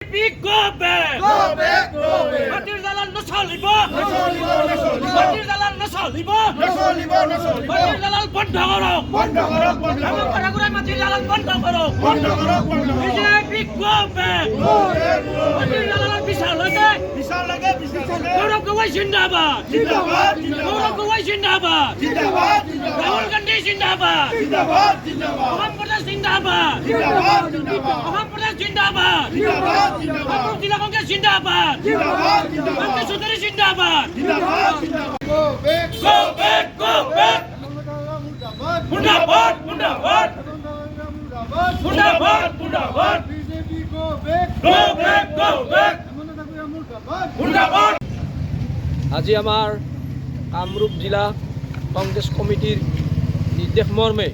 Go back! Go back! Go back! মাটির দালাল নচলিব নচলিব, নচলিব। মাটির দালাল নচলিব নচলিব, নচলিব। মাটির দালাল বন্ধ করক বন্ধ কৰক, বন্ধ আমাৰ কৰক। কথাগুলো মাটিৰ দালাল বন্ধ কৰক বন্ধ কৰক, বন্ধ কৰক। BJP go back! Go back, go back। মাটিৰ দালাল বিশাল লাগে বিচাৰ লাগে, বিচাৰ লাগে। গৌরব গগৈ জিন্দাবাদ জিন্দাবাদ, গৌরব জিন্দাবাদ। গগৈ জিন্দাবাদ জিন্দাবাদ, রাহুল জিন্দাবাদ। গান্ধী জিন্দাবাদ জিন্দাবাদ, জিন্দাবাদ। অসম প্ৰদেশ জিন্দাবাদ জিন্দাবাদ, জিন্দাবাদ। অসম প্ৰদেশ জিন্দাবাদ জিন্দাবাদ, জিন্দাবাদ। কামৰূপ জিলা কংগ্ৰেছ জিন্দাবাদ জিন্দাবাদ, জিন্দাবাদ। মন্ত্ৰী চৌধুৰী জিন্দাবাদ জিন্দাবাদ, জিন্দাবাদ। Go back, Go back! Go back! মুন্ডাবাদ মুন্ডাবাদ মুন্ডাবাদ মুন্ডাবাদ BJP go back. Go back! Go back! মুন্ডাবাদ আজি আমাৰ কামৰূপ জিলা কংগ্ৰেছ কমিটিৰ নিৰ্দেশ মৰ্মে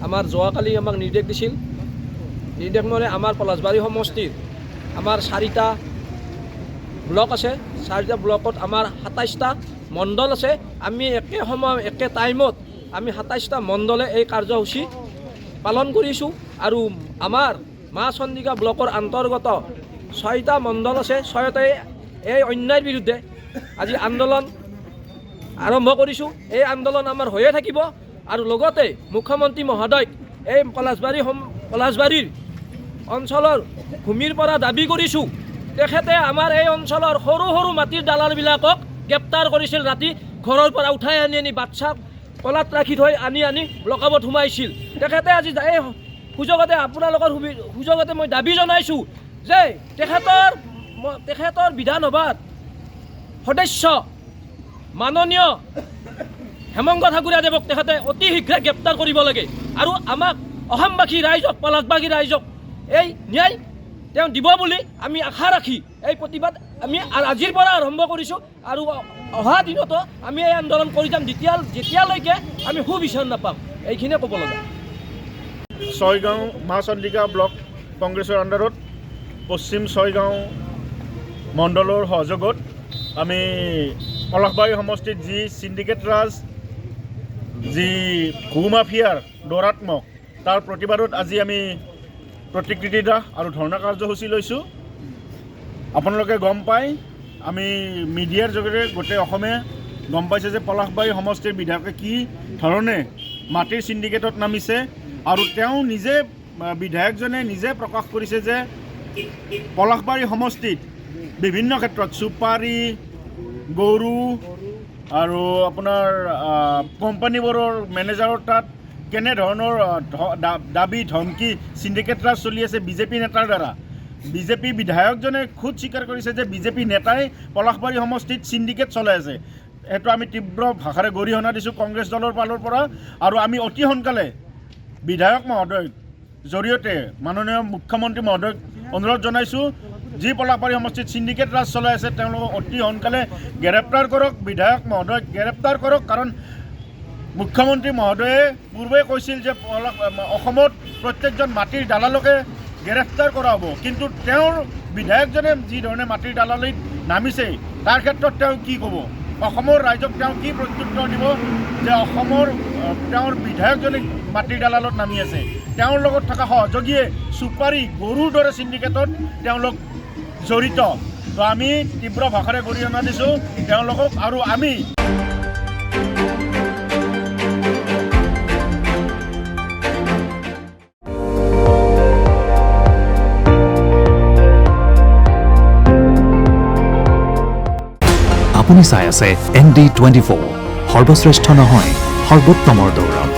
আমাৰ যোৱাকালি আমাক নিৰ্দেশ দিছিল। নিৰ্দেশ মৰ্মে আমাৰ পলাশবাৰী সমষ্টিৰ আমাৰ 4টা ব্লক আছে। 4টা ব্লকত আমাৰ 27টা মণ্ডল আছে। আমি একে সময় একে টাইমত আমি 27টা মণ্ডলে এই কাৰ্যসূচী পালন কৰিছোঁ। আৰু আমাৰ মা চন্দিকা ব্লকৰ অন্তৰ্গত 6টা মণ্ডল আছে। 6টাই এই অন্যায়ৰ বিৰুদ্ধে আজি আন্দোলন আৰম্ভ কৰিছোঁ। এই আন্দোলন আমাৰ হৈয়ে থাকিব। আৰু লগতে মুখ্যমন্ত্ৰী মহোদয়ক এই পলাশবাৰীৰ অঞ্চলৰ ভূমিৰ পৰা দাবী কৰিছোঁ। তেখেতে আমাৰ এই অঞ্চলৰ সৰু সৰু মাটিৰ দালালবিলাকক গ্ৰেপ্তাৰ কৰিছিল। ৰাতি ঘৰৰ পৰা উঠাই আনি বাচ্চাক কলাত ৰাখি থৈ আনি ব্লকআপত সোমাইছিল। তেখেতে আজি এই সুযোগতে আপোনালোকৰ সুযোগতে মই দাবী জনাইছোঁ যে তেখেতৰ বিধানসভাত সদস্য মাননীয় হেমন্ত ঠাকুৰীয়াদেৱক তেখেতে অতি শীঘ্ৰে গ্ৰেপ্তাৰ কৰিব লাগে। আৰু আমাক অসমবাসী ৰাইজক পলাশবাৰী ৰাইজক এই ন্যায় তেওঁ দিব বুলি আমি আশা ৰাখি এই প্ৰতিবাদ আমি আজিৰ পৰা আৰম্ভ কৰিছোঁ। আৰু অহা দিনতো আমি এই আন্দোলন কৰি যাম যেতিয়ালৈকে আমি সুবিচাৰ নাপাম। এইখিনিয়ে ক'ব লগা। ছয়গাঁও মা চন্দিকা ব্লক কংগ্ৰেছৰ আণ্ডাৰত পশ্চিম ছয়গাঁও মণ্ডলৰ সহযোগত আমি পলাশবাৰী সমষ্টিত যি চিণ্ডিকেট ৰাজ, যি ভূমাফিয়াৰ দৌৰাত্মক, তাৰ প্ৰতিবাদত আজি আমি প্ৰতিকৃতিদা আৰু ধৰ্ণা কাৰ্যসূচী লৈছোঁ। আপোনালোকে গম পায়, আমি মিডিয়াৰ যোগেৰে গোটেই অসমে গম পাইছে যে পলাশবাৰী সমষ্টিৰ বিধায়কে কি ধৰণে মাটিৰ চিণ্ডিকেটত নামিছে। আৰু তেওঁ নিজে বিধায়কজনে নিজে প্ৰকাশ কৰিছে যে পলাশবাৰী সমষ্টিত বিভিন্ন ক্ষেত্ৰত চুপাৰী, গৰু আৰু আপোনাৰ কোম্পানীবোৰৰ মেনেজাৰৰ তাত কেনেধৰণৰ দাবী ধমকি চিণ্ডিকেট ৰাজ চলি আছে বিজেপি নেতাৰ দ্বাৰা। বিজেপি বিধায়কজনে খুদ স্বীকাৰ কৰিছে যে বিজেপি নেতাই পলাশবাৰী সমষ্টিত চিণ্ডিকেট চলাই আছে। সেইটো আমি তীব্ৰ ভাষাৰে গৰিহণা দিছোঁ কংগ্ৰেছ দলৰ ফালৰ পৰা। আৰু আমি অতি সোনকালে বিধায়ক মহোদয়ৰ জৰিয়তে মাননীয় মুখ্যমন্ত্ৰী মহোদয়ক অনুৰোধ জনাইছোঁ, যি পলাশবাৰী সমষ্টিত চিণ্ডিকেট ৰাজ চলাই আছে তেওঁলোকক অতি সোনকালে গ্ৰেপ্তাৰ কৰক। বিধায়ক মহোদয়ক গ্ৰেপ্তাৰ কৰক। কাৰণ মুখ্যমন্ত্ৰী মহোদয়ে পূৰ্বে কৈছিল যে অসমত প্ৰত্যেকজন মাটিৰ দালালকে গ্ৰেপ্তাৰ কৰা হ'ব। কিন্তু তেওঁৰ বিধায়কজনে যি ধৰণে মাটিৰ দালালিত নামিছে তাৰ ক্ষেত্ৰত তেওঁ কি ক'ব? অসমৰ ৰাইজক তেওঁ কি প্ৰত্যুত্তৰ দিব যে তেওঁৰ বিধায়কজনে মাটিৰ দালালত নামি আছে? তেওঁৰ লগত থকা সহযোগীয়ে চুপাৰী, গৰুৰ দৰে চিণ্ডিকেটত তেওঁলোক জড়িত। তো আমি তীব্ৰ ভাষাৰে গৰিহণা দিছোঁ তেওঁলোকক। আৰু আমি আপুনি চাই আছে ND24, সৰ্বশ্ৰেষ্ঠ নহয় সৰ্বোত্তমৰ দৌৰত।